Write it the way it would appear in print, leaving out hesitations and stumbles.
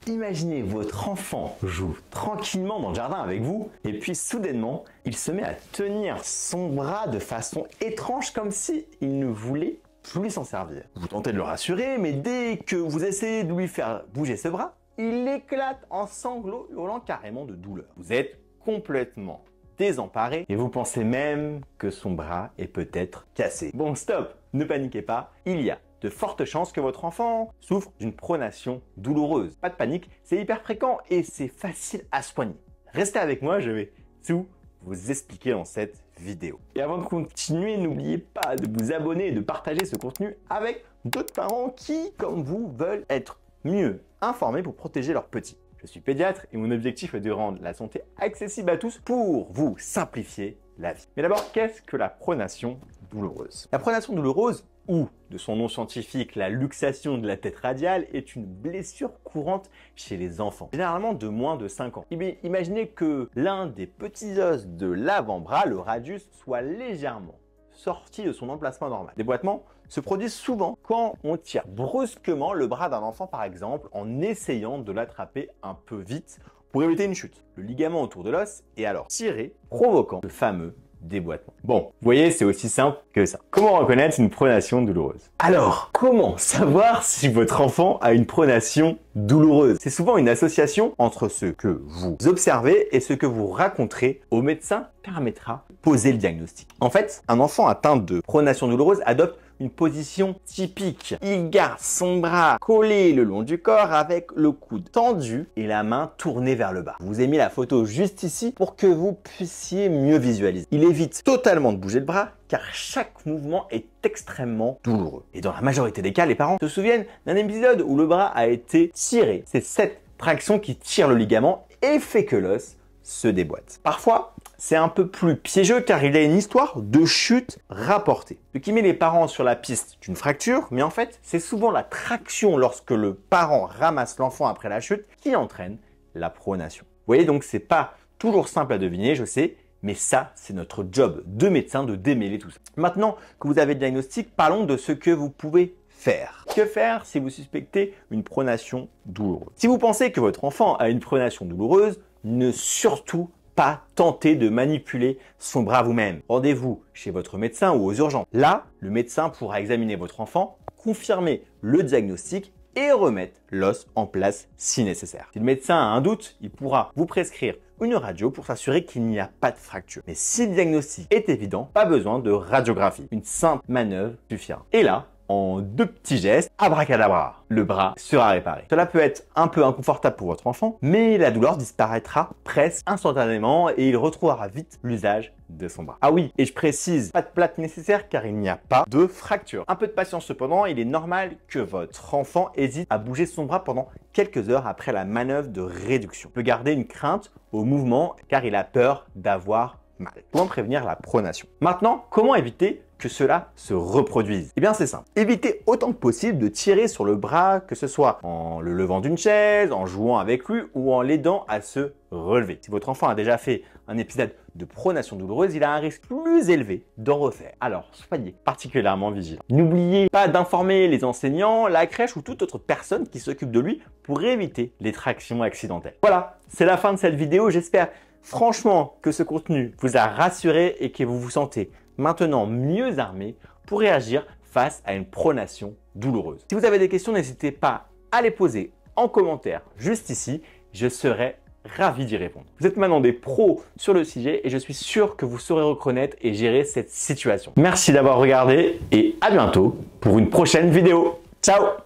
Imaginez votre enfant joue tranquillement dans le jardin avec vous et puis soudainement, il se met à tenir son bras de façon étrange comme si il ne voulait plus s'en servir. Vous tentez de le rassurer, mais dès que vous essayez de lui faire bouger ce bras, il éclate en sanglots, hurlant carrément de douleur. Vous êtes complètement désemparé et vous pensez même que son bras est peut-être cassé. Bon, stop, ne paniquez pas, il y a de fortes chances que votre enfant souffre d'une pronation douloureuse. Pas de panique, c'est hyper fréquent et c'est facile à soigner. Restez avec moi, je vais tout vous expliquer dans cette vidéo. Et avant de continuer, n'oubliez pas de vous abonner et de partager ce contenu avec d'autres parents qui, comme vous, veulent être mieux informés pour protéger leurs petits. Je suis pédiatre et mon objectif est de rendre la santé accessible à tous pour vous simplifier la vie. Mais d'abord, qu'est-ce que la pronation douloureuse? La pronation douloureuse, ou de son nom scientifique, la luxation de la tête radiale, est une blessure courante chez les enfants, généralement de moins de 5 ans. Imaginez que l'un des petits os de l'avant-bras, le radius, soit légèrement sorti de son emplacement normal. Des déboîtements se produisent souvent quand on tire brusquement le bras d'un enfant, par exemple, en essayant de l'attraper un peu vite pour éviter une chute. Le ligament autour de l'os est alors tiré, provoquant le fameux déboîtement. Bon, vous voyez, c'est aussi simple que ça. Comment reconnaître une pronation douloureuse? Alors, comment savoir si votre enfant a une pronation douloureuse? C'est souvent une association entre ce que vous observez et ce que vous raconterez au médecin permettra de poser le diagnostic. En fait, un enfant atteint de pronation douloureuse adopte une position typique. Il garde son bras collé le long du corps avec le coude tendu et la main tournée vers le bas. Je vous ai mis la photo juste ici pour que vous puissiez mieux visualiser. Il évite totalement de bouger le bras car chaque mouvement est extrêmement douloureux. Et dans la majorité des cas, les parents se souviennent d'un épisode où le bras a été tiré. C'est cette traction qui tire le ligament et fait que l'os se déboîte. Parfois, c'est un peu plus piégeux car il y a une histoire de chute rapportée. Ce qui met les parents sur la piste d'une fracture, mais en fait, c'est souvent la traction lorsque le parent ramasse l'enfant après la chute qui entraîne la pronation. Vous voyez, donc c'est pas toujours simple à deviner, je sais, mais ça, c'est notre job de médecin de démêler tout ça. Maintenant que vous avez le diagnostic, parlons de ce que vous pouvez faire. Que faire si vous suspectez une pronation douloureuse? Si vous pensez que votre enfant a une pronation douloureuse, ne surtout pas tenter de manipuler son bras vous-même. Rendez-vous chez votre médecin ou aux urgences. Là, le médecin pourra examiner votre enfant, confirmer le diagnostic et remettre l'os en place si nécessaire. Si le médecin a un doute, il pourra vous prescrire une radio pour s'assurer qu'il n'y a pas de fracture. Mais si le diagnostic est évident, pas besoin de radiographie. Une simple manœuvre suffira. Et là, en 2 petits gestes, abracadabra, le bras sera réparé. Cela peut être un peu inconfortable pour votre enfant, mais la douleur disparaîtra presque instantanément et il retrouvera vite l'usage de son bras. Ah oui, et je précise, pas de plâtre nécessaire car il n'y a pas de fracture. Un peu de patience cependant, il est normal que votre enfant hésite à bouger son bras pendant quelques heures après la manœuvre de réduction. Il peut garder une crainte au mouvement car il a peur d'avoir mal. Comment prévenir la pronation? Maintenant, comment éviter que cela se reproduise? Eh bien, c'est simple. Évitez autant que possible de tirer sur le bras, que ce soit en le levant d'une chaise, en jouant avec lui ou en l'aidant à se relever. Si votre enfant a déjà fait un épisode de pronation douloureuse, il a un risque plus élevé d'en refaire. Alors, soyez particulièrement vigilant. N'oubliez pas d'informer les enseignants, la crèche ou toute autre personne qui s'occupe de lui pour éviter les tractions accidentelles. Voilà, c'est la fin de cette vidéo. J'espère franchement que ce contenu vous a rassuré et que vous vous sentez maintenant mieux armé pour réagir face à une pronation douloureuse. Si vous avez des questions, n'hésitez pas à les poser en commentaire juste ici. Je serai ravi d'y répondre. Vous êtes maintenant des pros sur le sujet et je suis sûr que vous saurez reconnaître et gérer cette situation. Merci d'avoir regardé et à bientôt pour une prochaine vidéo. Ciao!